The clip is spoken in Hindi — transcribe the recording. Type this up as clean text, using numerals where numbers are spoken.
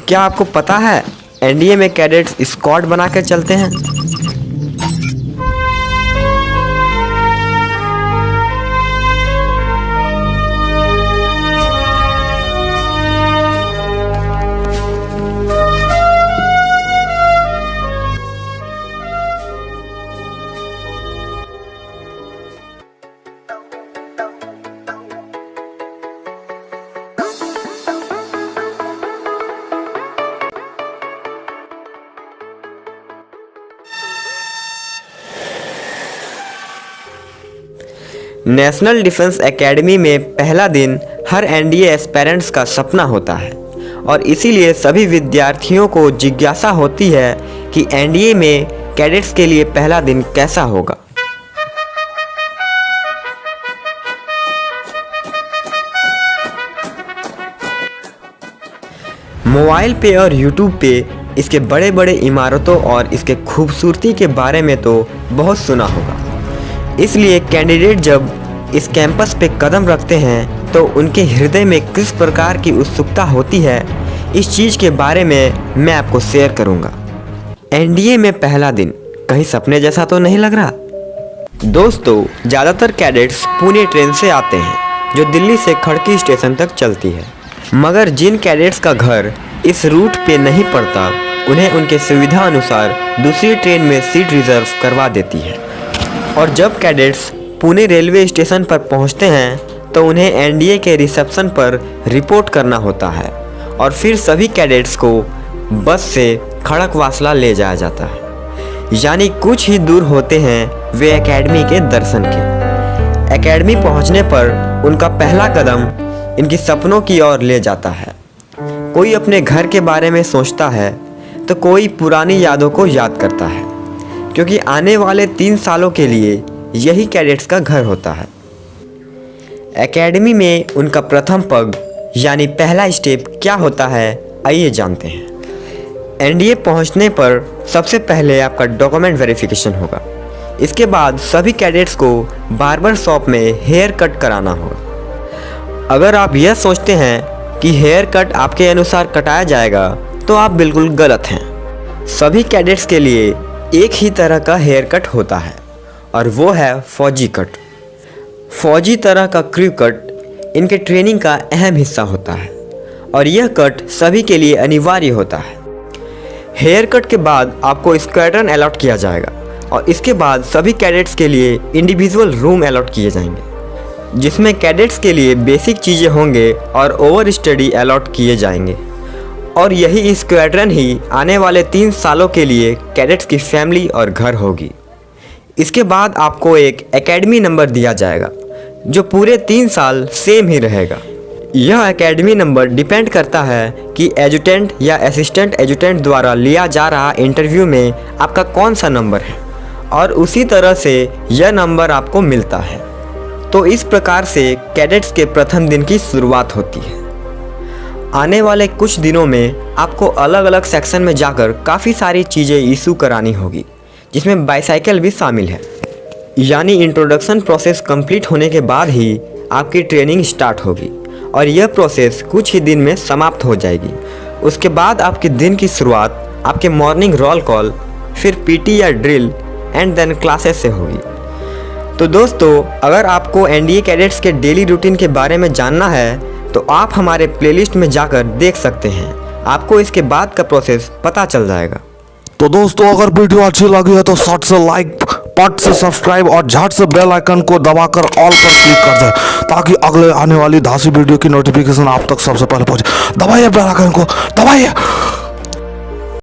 क्या आपको पता है एनडीए में कैडेट्स स्क्वाड बना कर चलते हैं? नेशनल डिफेंस एकेडमी में पहला दिन हर एनडीए एस्पिरेंट्स का सपना होता है और इसीलिए सभी विद्यार्थियों को जिज्ञासा होती है कि एनडीए में कैडेट्स के लिए पहला दिन कैसा होगा। मोबाइल पे और यूट्यूब पे इसके बड़े बड़े इमारतों और इसके खूबसूरती के बारे में तो बहुत सुना होगा, इसलिए कैंडिडेट जब इस कैंपस पे कदम रखते हैं तो उनके हृदय में किस प्रकार की उत्सुकता होती है, इस चीज़ के बारे में मैं आपको शेयर करूंगा। एनडीए में पहला दिन कहीं सपने जैसा तो नहीं लग रहा? दोस्तों, ज़्यादातर कैडेट्स पुणे ट्रेन से आते हैं जो दिल्ली से खड़की स्टेशन तक चलती है, मगर जिन कैडेट्स का घर इस रूट पे नहीं पड़ता उन्हें उनके सुविधा अनुसार दूसरी ट्रेन में सीट रिजर्व करवा देती है। और जब कैडेट्स पुणे रेलवे स्टेशन पर पहुंचते हैं तो उन्हें एनडीए के रिसेप्शन पर रिपोर्ट करना होता है और फिर सभी कैडेट्स को बस से खड़कवासला ले जाया जाता है, यानी कुछ ही दूर होते हैं वे एकेडमी के दर्शन के। एकेडमी पहुंचने पर उनका पहला कदम इनकी सपनों की ओर ले जाता है। कोई अपने घर के बारे में सोचता है तो कोई पुरानी यादों को याद करता है, क्योंकि आने वाले 3 सालों के लिए यही कैडेट्स का घर होता है। एकेडमी में उनका प्रथम पग यानी पहला स्टेप क्या होता है, आइए जानते हैं। एनडीए पहुंचने पर सबसे पहले आपका डॉक्यूमेंट वेरिफिकेशन होगा। इसके बाद सभी कैडेट्स को बार्बर शॉप में हेयर कट कराना होगा। अगर आप यह सोचते हैं कि हेयर कट आपके अनुसार कटाया जाएगा तो आप बिल्कुल गलत हैं। सभी कैडेट्स के लिए एक ही तरह का हेयर कट होता है और वो है फौजी कट। फौजी तरह का क्रू कट इनके ट्रेनिंग का अहम हिस्सा होता है और यह कट सभी के लिए अनिवार्य होता है। हेयर कट के बाद आपको स्क्वाड्रन अलॉट किया जाएगा और इसके बाद सभी कैडेट्स के लिए इंडिविजुअल रूम अलॉट किए जाएंगे, जिसमें कैडेट्स के लिए बेसिक चीज़ें होंगे और ओवर स्टडी अलॉट किए जाएंगे। और यही स्क्वाड्रन ही आने वाले 3 सालों के लिए कैडेट्स की फैमिली और घर होगी। इसके बाद आपको एक एकेडमी नंबर दिया जाएगा जो पूरे 3 साल सेम ही रहेगा। यह एकेडमी नंबर डिपेंड करता है कि एजुटेंट या असिस्टेंट एजुटेंट द्वारा लिया जा रहा इंटरव्यू में आपका कौन सा नंबर है और उसी तरह से यह नंबर आपको मिलता है। तो इस प्रकार से कैडेट्स के प्रथम दिन की शुरुआत होती है। आने वाले कुछ दिनों में आपको अलग अलग सेक्शन में जाकर काफ़ी सारी चीज़ें इशू करानी होगी, जिसमें बाईसाइकिल भी शामिल है। यानी इंट्रोडक्शन प्रोसेस कंप्लीट होने के बाद ही आपकी ट्रेनिंग स्टार्ट होगी और यह प्रोसेस कुछ ही दिन में समाप्त हो जाएगी। उसके बाद आपके दिन की शुरुआत आपके मॉर्निंग रोल कॉल, फिर पीटी या ड्रिल एंड देन क्लासेस से होगी। तो दोस्तों, अगर आपको एनडीए कैडेट्स के डेली रूटीन के बारे में जानना है तो आप हमारे प्लेलिस्ट में जाकर देख सकते हैं, आपको इसके बाद का प्रोसेस पता चल जाएगा। तो दोस्तों, अगर वीडियो अच्छी लगी है तो शॉर्ट से लाइक, पट से सब्सक्राइब और झट से बेल आइकन को दबाकर ऑल पर क्लिक कर दें, ताकि अगले आने वाली धांसी वीडियो की नोटिफिकेशन आप तक सबसे पहले पहुंचे। दबाइए बेल आइकन को, दबाइए।